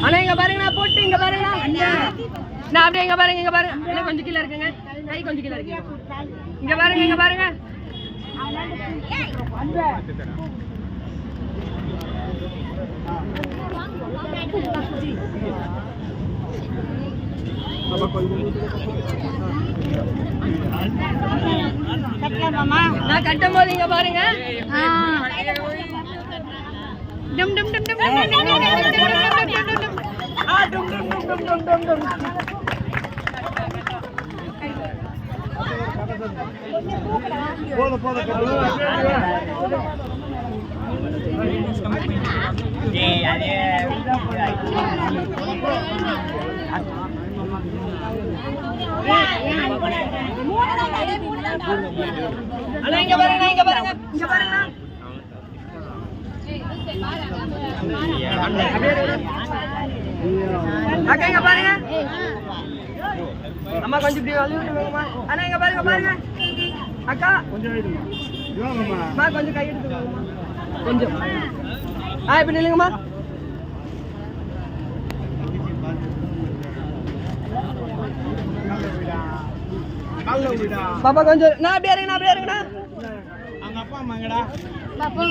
அண்ணா இங்க பாருங்கண்ணா போட்டு இங்க பாருங்கண்ணா நான் அப்படியே இங்க பாருங்க இன்னும் கொஞ்சம் கீழே இருக்குங்க கை கொஞ்சம் கீழே இருக்கு இங்க பாருங்க நான் கட்டும் போது இங்க பாருங்க டும் டும் டும் டும் இங்க பாருங்க அக்கா இங்க பாருங்க அம்மா கொஞ்சம் இப்படி வலி விட்டுருங்கம்மா அண்ணா இங்க பாருங்க அக்கா அம்மா கொஞ்சம் கை எடுத்துக்கோங்கம்மா கொஞ்சம் இப்படி நில்லுங்கம்மா பாப்பா கொஞ்சம் நான் அப்படியே இருங்கண்ணா அங்க அப்பா அம்மாங்கடா பாப்பா